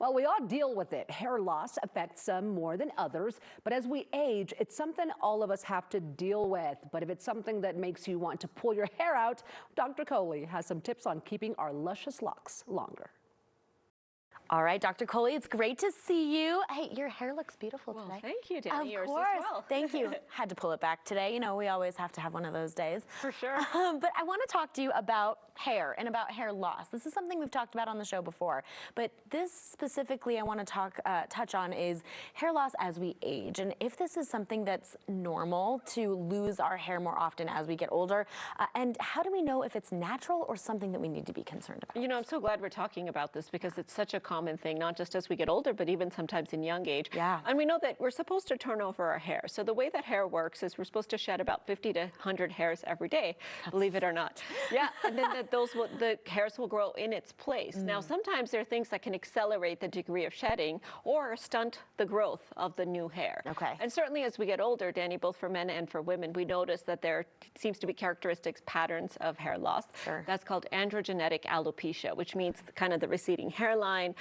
Well, we all deal with it. Hair loss affects some more than others, but as we age, it's something all of us have to deal with. But if it's something that makes you want to pull your hair out, Dr. Kohli has some tips on keeping our luscious locks longer. All right, Dr. Kohli, it's great to see you. Hey, your hair looks beautiful today. Thank you, Danny. Yours course. as well. Thank you. Had to pull it back today. You know, we always have to have one of those days. For sure. But I want to talk to you about hair and about hair loss. This is something we've talked about on the show before, but this specifically I want to touch on is hair loss as we age, and if this is something that's normal to lose our hair more often as we get older, and how do we know if it's natural or something that we need to be concerned about? You know, I'm so glad we're talking about this because it's such a common thing, not just as we get older, but even sometimes in young age. Yeah. And we know that we're supposed to turn over our hair. So the way that hair works is we're supposed to shed about 50 to 100 hairs every day, believe it or not. Yeah, and then the hairs will grow in its place. Now, sometimes there are things that can accelerate the degree of shedding or stunt the growth of the new hair. Okay. And certainly as we get older, Danny, both for men and for women, we notice that there seems to be characteristics, patterns of hair loss. Sure. That's called androgenetic alopecia, which means kind of the receding hairline,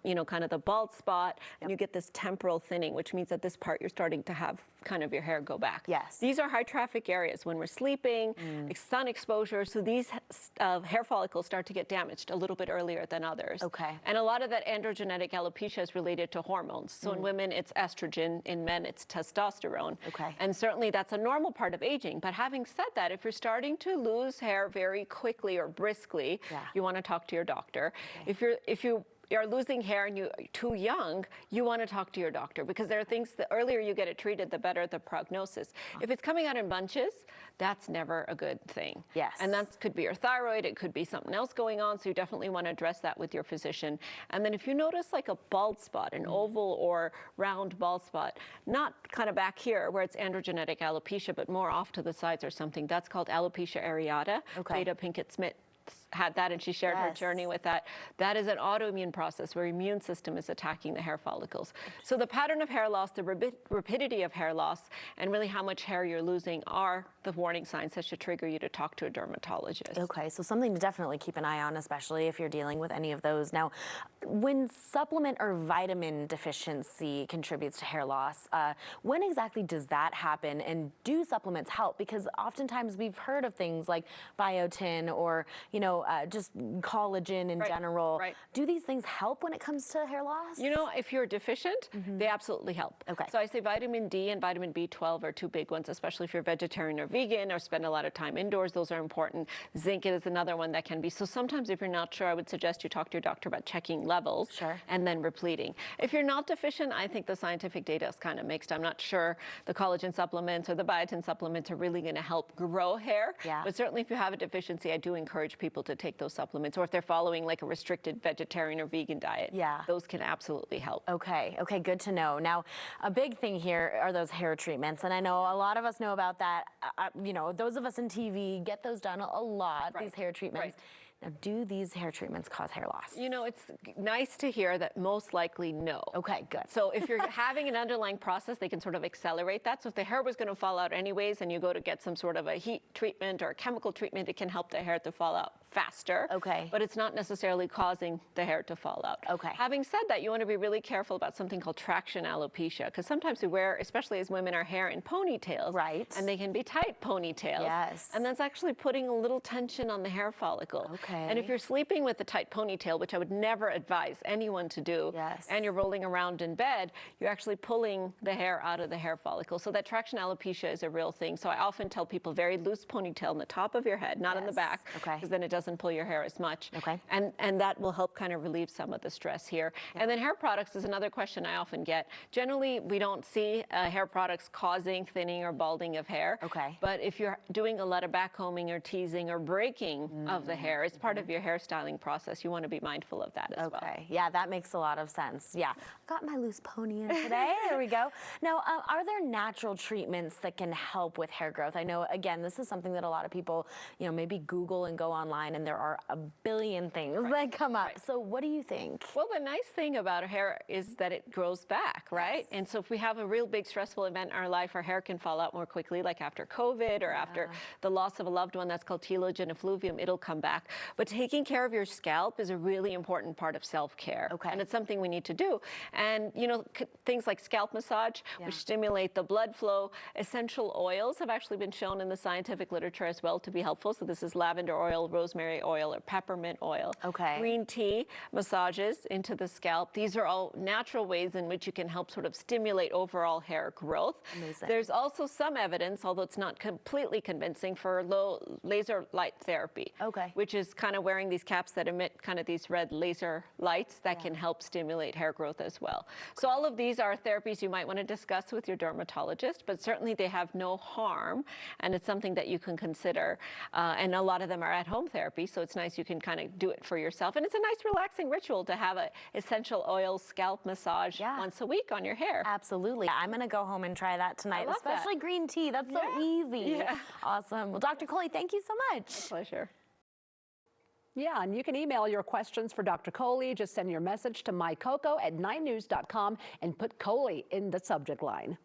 you know, kind of the bald spot, and you get this temporal thinning, which means that this part you're starting to have kind of your hair go back. Yes. These are high traffic areas when we're sleeping, sun exposure, so these hair follicles start to get damaged a little bit earlier than others. Okay. And a lot of that androgenetic alopecia is related to hormones. So in women, it's estrogen. In men, it's testosterone. Okay. And certainly that's a normal part of aging. But having said that, if you're starting to lose hair very quickly or briskly, you want to talk to your doctor. Okay. If you are losing hair and you're too young, you want to talk to your doctor because there are things, the earlier you get it treated, the better the prognosis. If it's coming out in bunches, that's never a good thing. Yes. And that could be your thyroid, it could be something else going on, so you definitely want to address that with your physician. And then if you notice like a bald spot, an oval or round bald spot, not kind of back here where it's androgenetic alopecia, but more off to the sides or something, that's called alopecia areata. Okay. Beta Pinkett-Smith had that and she shared her journey with that. That is an autoimmune process where immune system is attacking the hair follicles. So the pattern of hair loss, the rapidity of hair loss, and really how much hair you're losing are the warning signs that should trigger you to talk to a dermatologist. Okay, so something to definitely keep an eye on, especially if you're dealing with any of those. Now, when supplement or vitamin deficiency contributes to hair loss, when exactly does that happen, and do supplements help? Because oftentimes we've heard of things like biotin or, you know, just collagen in general. Right. Do these things help when it comes to hair loss? You know, if you're deficient, they absolutely help. Okay. So I say vitamin D and vitamin B12 are two big ones, especially if you're vegetarian or vegan or spend a lot of time indoors. Those are important. Zinc is another one that can be. So sometimes if you're not sure, I would suggest you talk to your doctor about checking levels and then repleting. If you're not deficient, I think the scientific data is kind of mixed. I'm not sure the collagen supplements or the biotin supplements are really going to help grow hair. Yeah. But certainly if you have a deficiency, I do encourage people to take those supplements, or if they're following like a restricted vegetarian or vegan diet, those can absolutely help. Okay, good to know. Now, a big thing here are those hair treatments, and I know a lot of us know about that. You know, those of us in TV get those done a lot, these hair treatments. Now, do these hair treatments cause hair loss? You know, it's nice to hear that most likely no. Okay, good. So if you're having an underlying process, they can sort of accelerate that. So if the hair was going to fall out anyways and you go to get some sort of a heat treatment or a chemical treatment, it can help the hair to fall out faster. Okay. But it's not necessarily causing the hair to fall out. Okay. Having said that, you want to be really careful about something called traction alopecia, because sometimes we wear, especially as women, our hair in ponytails. Right. And they can be tight ponytails. Yes. And that's actually putting a little tension on the hair follicle. Okay. And if you're sleeping with a tight ponytail, which I would never advise anyone to do, and you're rolling around in bed, you're actually pulling the hair out of the hair follicle. So that traction alopecia is a real thing. So I often tell people very loose ponytail in the top of your head, not in the back, because then it doesn't pull your hair as much. And that will help kind of relieve some of the stress here. And then hair products is another question I often get. Generally, we don't see hair products causing thinning or balding of hair. But if you're doing a lot of backcombing or teasing or breaking of the hair, it's part of your hairstyling process. You want to be mindful of that as well. Yeah, that makes a lot of sense. Yeah, got my loose pony in today. There we go. Now, are there natural treatments that can help with hair growth? I know, again, this is something that a lot of people, you know, maybe Google and go online line, and there are a billion things that come up. So what do you think? Well, the nice thing about our hair is that it grows back, right? And so if we have a real big stressful event in our life, our hair can fall out more quickly, like after COVID or after the loss of a loved one. That's called telogen effluvium. It'll come back. But taking care of your scalp is a really important part of self-care. And it's something we need to do. And, you know, things like scalp massage, which stimulate the blood flow. Essential oils have actually been shown in the scientific literature as well to be helpful. So this is lavender oil, rosemary oil, or peppermint oil. Green tea massages into the scalp. These are all natural ways in which you can help sort of stimulate overall hair growth. There's also some evidence, although it's not completely convincing, for low laser light therapy, which is kind of wearing these caps that emit kind of these red laser lights that can help stimulate hair growth as well. So all of these are therapies you might want to discuss with your dermatologist, but certainly they have no harm, and it's something that you can consider. And a lot of them are at-home therapy, so it's nice you can kind of do it for yourself. And it's a nice relaxing ritual to have an essential oil scalp massage once a week on your hair. Absolutely. I'm going to go home and try that tonight, especially green tea. That's so easy. Awesome. Well, Dr. Kohli, thank you so much. My pleasure. Yeah, and you can email your questions for Dr. Kohli. Just send your message to MyCOCO at 9news.com and put Kohli in the subject line.